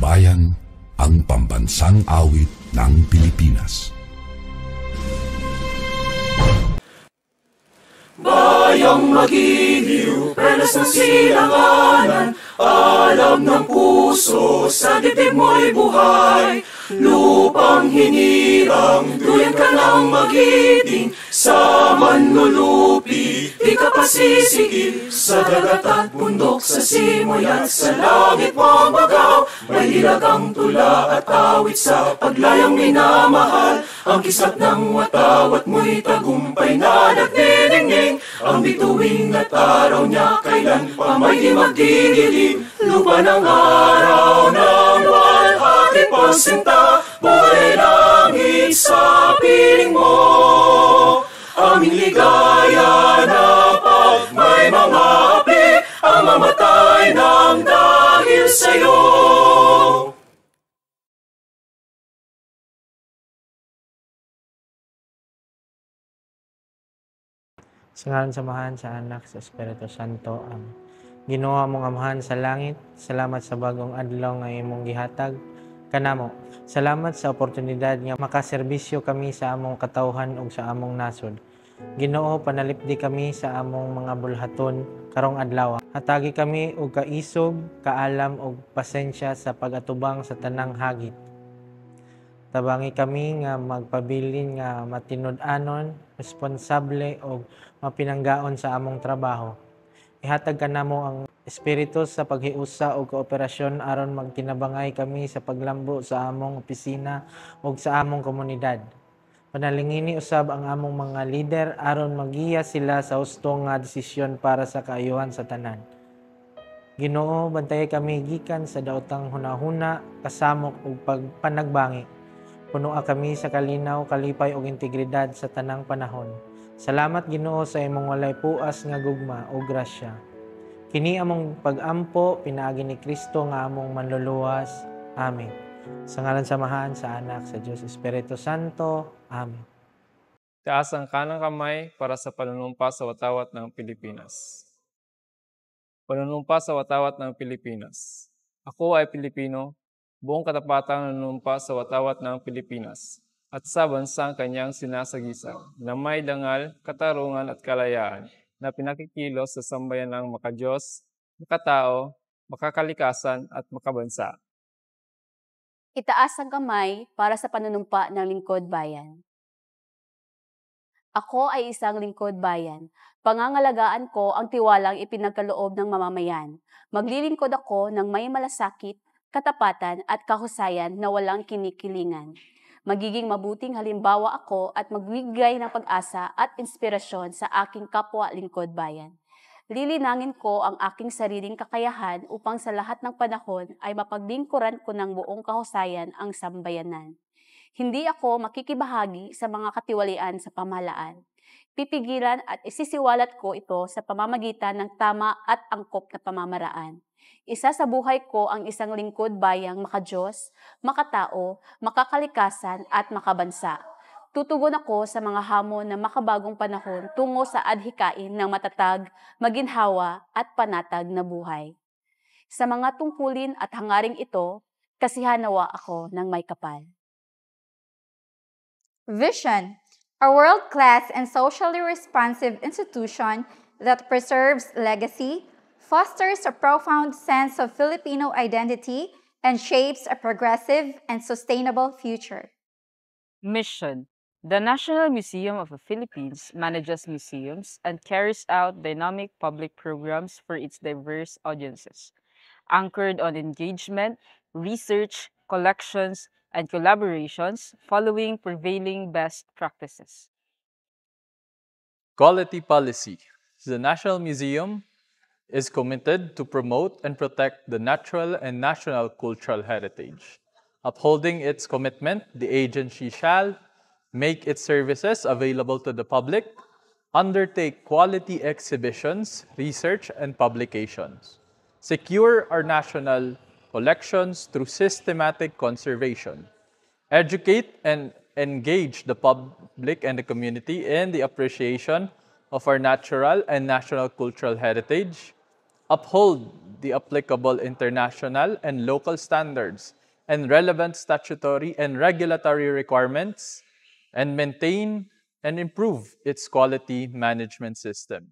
bayan, ang pambansang awit ng Pilipinas. Bayang magiliw, pelas ng silanganan, alam ng puso, sa dibdib mo'y buhay. Lupang hinirang, duyan ka lang magiting, sa manlulupi, di ka pasisigil. Sa dagat at bundok, sa simoy at sa langit mo magaw, may hilagang tula at awit sa paglayang minamahal. Ang kisap ng watawat mo'y tagumpay na nagdidingning, ang bituin at araw niya kailan pa may di magdidilim. Lupa ng araw ng luwalhati pagsinta, buhay langit sa piling mo. Aming ligaya na pag may mga api, ang mamatay ng dahil sa'yo. Sa ngalan sa Amahan, sa Anak, sa Espiritu Santo. Ginoong among Amahan sa langit, salamat sa bagong adlaw nga imong gihatag kanamo. Salamat sa oportunidad nga makaserbisyo kami sa among katawhan ug sa among nasod. Ginoo, panalipdi kami sa among mga bulhaton karong adlaw. Hatagi kami og kaisog, kaalam ug pasensya sa pag-atubang sa tanang hagit. Tabangi kami nga magpabilin nga matinud-anon, responsable o mapinanggaon sa among trabaho. Ihatag kanamo ang espiritu sa paghiusa o kooperasyon aron magtinabangay kami sa paglambo sa among opisina o sa among komunidad. Panalingini usab ang among mga lider aron magiya sila sa husto nga desisyon para sa kaayuhan sa tanan. Ginoo, bantayan kami gikan sa daotang hunahuna, kasamok ug pagpanagbangi. Punua kami sa kalinaw, kalipay ug integridad sa tanang panahon. Salamat Ginoo sa imong walay puas nga gugma o grasya. Kini among pag-ampo pinaagi ni Kristo nga among manluluwas. Amen. Sa ngalan sa Amahan, sa Anak, sa Diyos Espiritu Santo. Amen. Taas ang kanang kamay para sa panunumpa sa watawat ng Pilipinas. Panunumpa sa watawat ng Pilipinas. Ako ay Pilipino, buong katapatang nanunumpa sa watawat ng Pilipinas at sa bansang kanyang sinasagisang na may dangal, katarungan at kalayaan na pinakikilos sa sambayan ng makadiyos, makatao, makakalikasan at makabansa. Itaas ang kamay para sa panunumpa ng lingkod bayan. Ako ay isang lingkod bayan. Pangangalagaan ko ang tiwalang ipinagkaloob ng mamamayan. Maglilingkod ako ng may malasakit, katapatan at kahusayan na walang kinikilingan. Magiging mabuting halimbawa ako at magbigay ng pag-asa at inspirasyon sa aking kapwa lingkod bayan. Lilinangin ko ang aking sariling kakayahan upang sa lahat ng panahon ay mapaglingkuran ko ng buong kahusayan ang sambayanan. Hindi ako makikibahagi sa mga katiwalian sa pamahalaan. Pipigilan at isisiwalat ko ito sa pamamagitan ng tama at angkop na pamamaraan. Isa sa buhay ko ang isang lingkod bayang makadiyos, makatao, makakalikasan at makabansa. Tutugon ako sa mga hamon ng makabagong panahon tungo sa adhikain ng matatag, maginhawa at panatag na buhay. Sa mga tungkulin at hangaring ito, kasihanawa ako ng may kapal. Vision, a world-class and socially responsive institution that preserves legacy, fosters a profound sense of Filipino identity, and shapes a progressive and sustainable future. Mission. The National Museum of the Philippines manages museums and carries out dynamic public programs for its diverse audiences, anchored on engagement, research, collections, and collaborations following prevailing best practices. Quality policy. The National Museum is committed to promote and protect the natural and national cultural heritage. Upholding its commitment, the agency shall make its services available to the public, undertake quality exhibitions, research, and publications, secure our national collections through systematic conservation, educate and engage the public and the community in the appreciation of our natural and national cultural heritage, uphold the applicable international and local standards and relevant statutory and regulatory requirements, and maintain and improve its quality management system.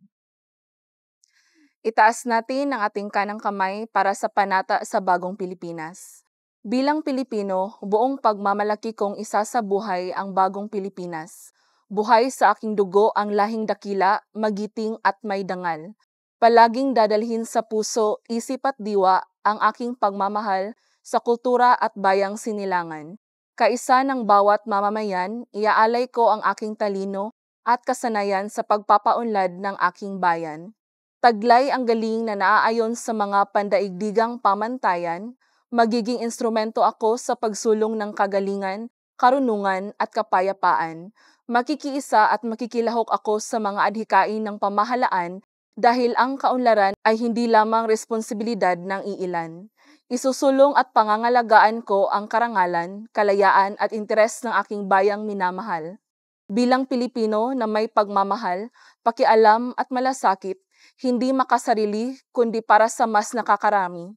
Itaas natin ang ating kanang kamay para sa panata sa bagong Pilipinas. Bilang Pilipino, buong pagmamalaki kong isasabuhay ang bagong Pilipinas. Buhay sa aking dugo ang lahing dakila, magiting at may dangal. Palaging dadalhin sa puso, isip at diwa ang aking pagmamahal sa kultura at bayang sinilangan. Kaisa ng bawat mamamayan, iaalay ko ang aking talino at kasanayan sa pagpapaunlad ng aking bayan. Taglay ang galing na naaayon sa mga pandaigdigang pamantayan, magiging instrumento ako sa pagsulong ng kagalingan, karunungan at kapayapaan. Makikiisa at makikilahok ako sa mga adhikain ng pamahalaan dahil ang kaunlaran ay hindi lamang responsibilidad ng iilan. Isusulong at pangangalagaan ko ang karangalan, kalayaan at interes ng aking bayang minamahal. Bilang Pilipino na may pagmamahal, pakialam at malasakit, hindi makasarili kundi para sa mas nakakarami.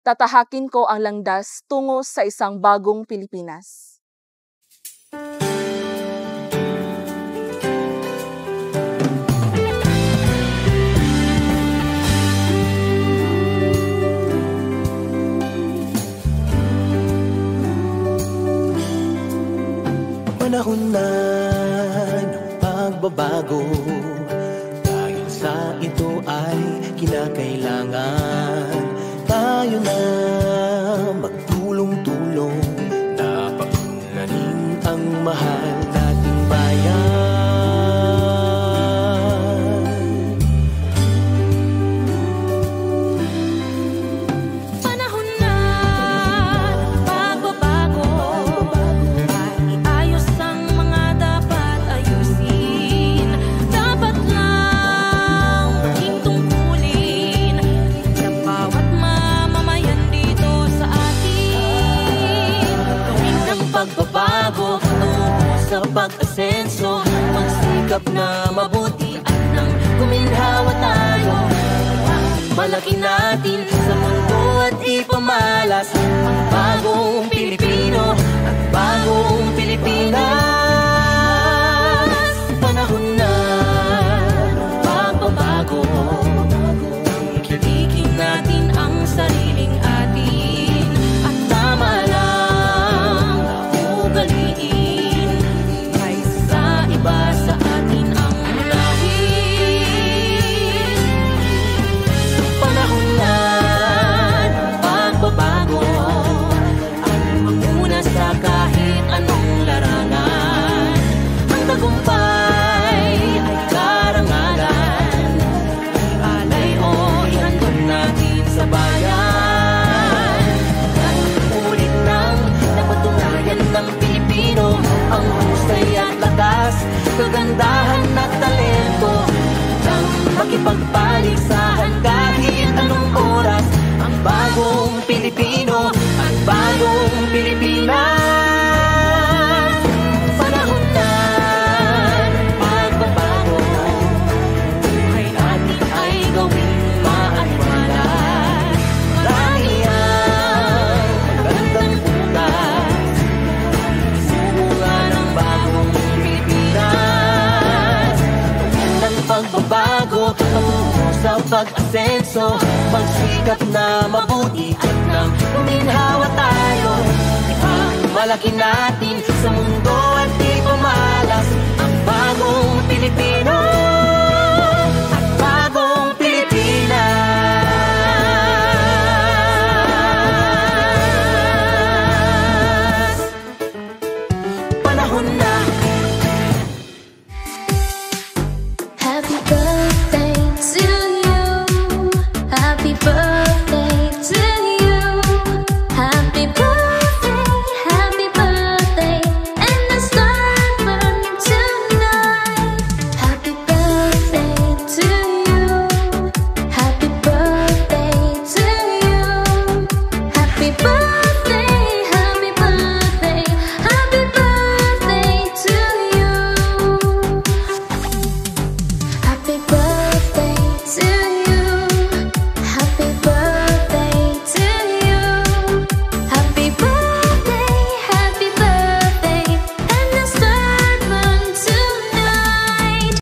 Tatahakin ko ang landas tungo sa isang bagong Pilipinas. Panahon na ng pagbabago, dahil sa ito ay kinakailangan tayo na magtulong-tulong na paunlarin ang mahal nating bayan. Panahon na pagbabago, ayos ang mga dapat ayusin. Dapat lang maging tungkulin ng bawat mamamayan dito sa atin. Gawin ng pagbabago patungo sa pag-asenso, magsikap na mabuti at nang kuminhawa tayo. Malaki natin sa mundo at ipamalas ang bagong Pilipino at bagong Pilipinas. Panahon na ng pagbabago, tangkilikin natin ang sariling atin at tama lang ugaliin kaysa iba sa atin ang unahin. Panahon na ng pagbabago, ang manguna sa kahit anong larangan. Ang tagumpay ay karangalan, alay o ihandog natin sa bayan. At ulit nang napatunayan ng Pilipino ang husay at lakas, kagandahan at talento nang makipagpaligsahan kahit anong oras. Ang bagong Pilipino at bagong Pilipinas. Panahon na ng pagbabago, buhay natin ay gawing maaliwalas. Marami ang magandang bukas, sumunga ng bagong Pilipinas. Gawin ng pagbabago patungo sa pag-asenso, magsikap na mabuti at nang kuminhawa tayo. Malaki natin sa mundo at ipamalas ang bagong Pilipino at bagong Pilipinas. Panahon na